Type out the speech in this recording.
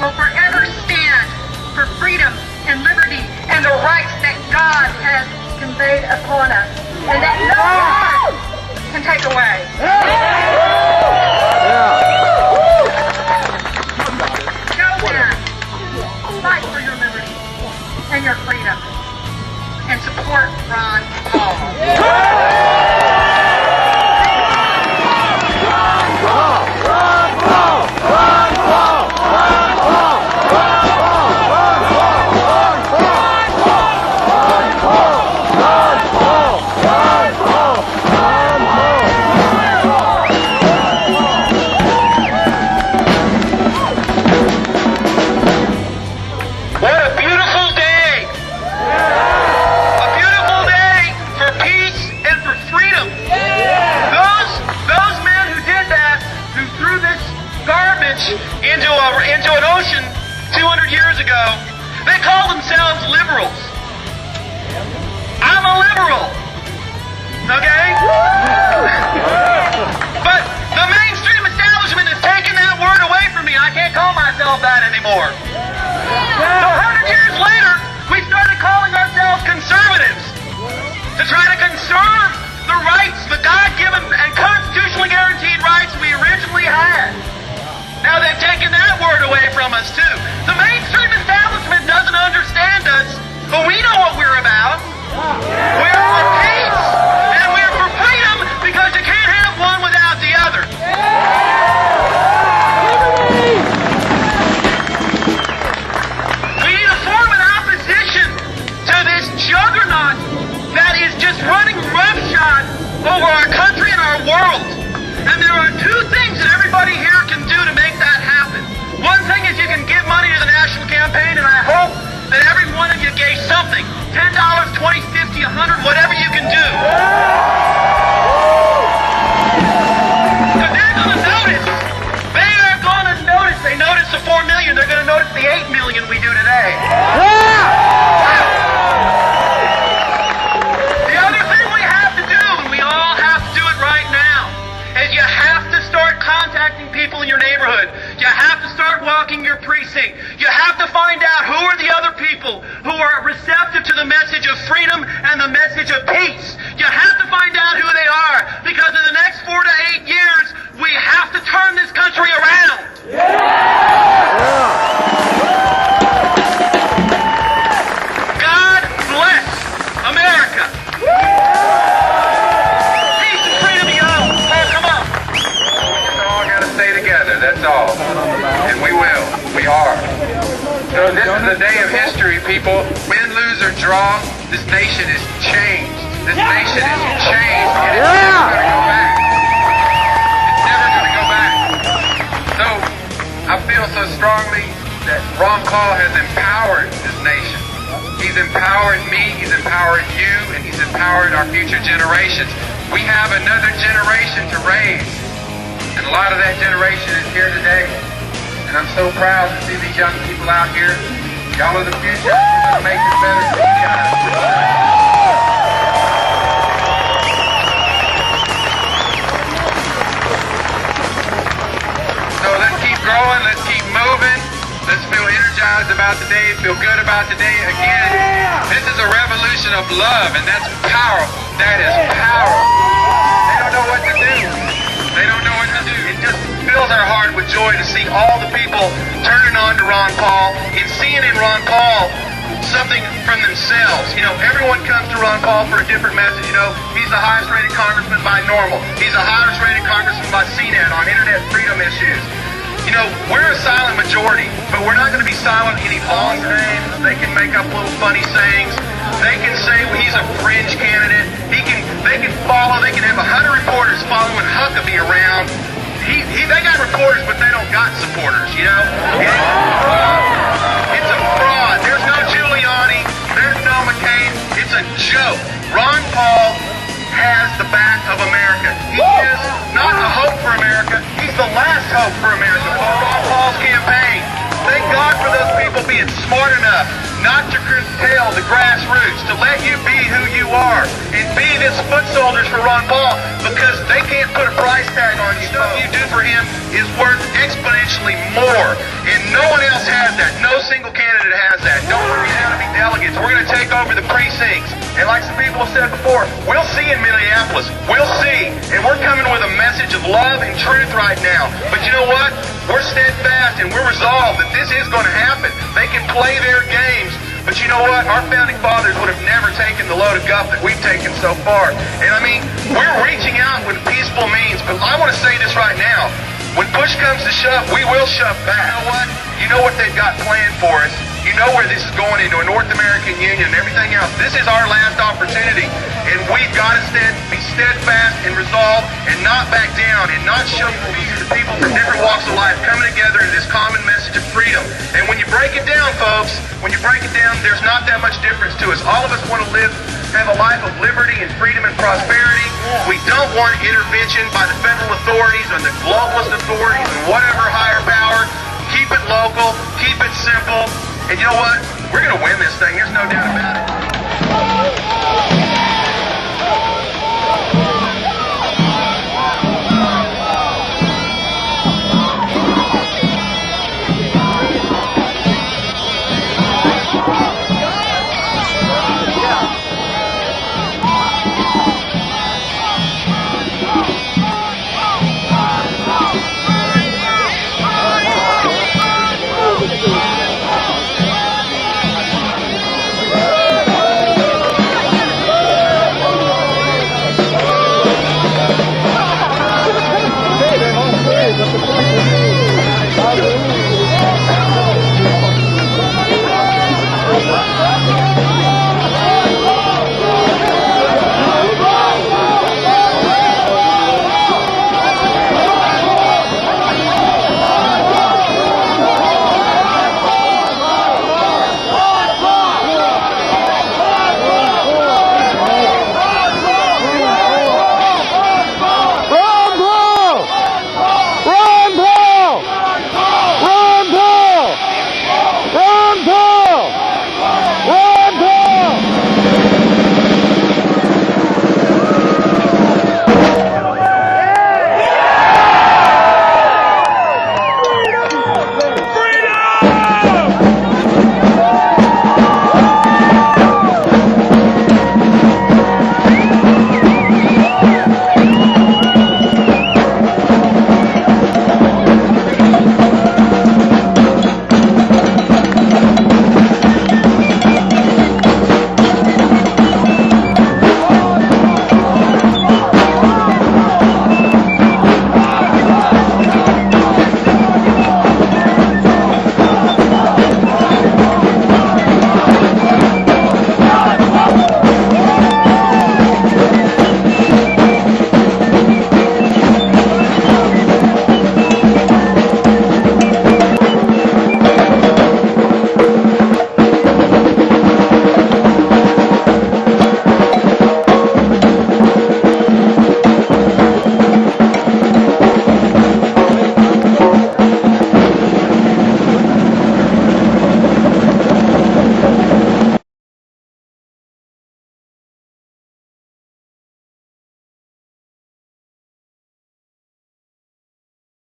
will forever stand for freedom and liberty and the rights that God has conveyed upon us, and that no one can take away. Go there, fight for your liberty and your freedom, and support Ron Paul. Into an ocean 200 years ago. They call themselves liberals. I'm a liberal. Okay? But the mainstream establishment has taken that word away from me. I can't call myself that anymore. So 100 years later, we started calling ourselves conservatives to try to conserve the rights, the God-given and constitutionally guaranteed rights we originally had. Now they've taken that word away from us too. The mainstream establishment doesn't understand us, but we know what we're about. We're for peace, and we're for freedom, because you can't have one without the other. We need to form an opposition to this juggernaut that is just running roughshod over our country and our world. And there are two things that everybody here can do to make that happen. One thing is you can give money to the national campaign, and I hope that every one of you gave something. $10, $20, $50, $100, whatever you can do. Because they're going to notice. They are going to notice. They noticed the 4 million. They're going to notice the 8 million we do today. The other thing we have to do, and we all have to do it right now, is you have to start contacting people in your neighborhood. You have to start walking your precinct. You have to find out who are the other people who are receptive to the message of freedom and the message of peace. You have to find out who they are, because in the next 4 to 8 years, we have to turn this country around. God bless America. That's all. And we will. We are. So this is a day of history, people. Win, lose, or draw, this nation is changed. This nation is changed, and it's never going to go back. It's never going to go back. So I feel so strongly that Ron Paul has empowered this nation. He's empowered me, he's empowered you, and he's empowered our future generations. We have another generation to raise. And a lot of that generation is here today. And I'm so proud to see these young people out here. Y'all are the future. We're going to make it better for you guys. So let's keep growing. Let's keep moving. Let's feel energized about today. Feel good about today. Again, this is a revolution of love. And that's powerful. That is powerful. They don't know what to do. They don't know what to do. It just fills our heart with joy to see all the people turning on to Ron Paul and seeing in Ron Paul something from themselves. You know, everyone comes to Ron Paul for a different message. You know, he's the highest rated congressman by Normal. He's the highest rated congressman by CNET on internet freedom issues. You know, we're a silent majority, but we're not going to be silent any longer. They can make up little funny sayings. They can say he's a fringe candidate. They can follow. They can have 100 reporters following Huckabee around. They got reporters, but they don't got supporters. You know, it's a fraud. There's no Giuliani. There's no McCain. It's a joke. Ron Paul has the back of America. He is not a hope for America. He's the last hope for America. For Ron Paul's campaign. Thank God for those people people being smart enough not to curtail the grassroots, to let you be who you are and be this foot soldiers for Ron Paul, because they can't put a price tag on you. Stuff you do for him is worth exponentially more, and no one else has that. No single candidate has that. Don't worry how to be delegates. We're going to take over the precincts, and like some people have said before, we'll see in Minneapolis. We'll see, and we're coming with a message of love and truth right now. But you know what? We're steadfast and we're resolved that this is going to happen. They can play their games, but you know what? Our founding fathers would have never taken the load of guff that we've taken so far. And I mean, we're reaching out with peaceful means, but I want to say this right now. When push comes to shove, we will shove back. You know what? You know what they've got planned for us. You know where this is going, into a North American Union and everything else. This is our last opportunity, and we've got to be steadfast and resolved and not back down and not show the people from different walks of life coming together in this common message of freedom. And when you break it down, folks, when you break it down, there's not that much difference to us. All of us want to have a life of liberty and freedom and prosperity. We don't want intervention by the federal authorities or the globalist authorities and whatever higher power. Keep it local, keep it simple, and you know what? We're going to win this thing. There's no doubt about it.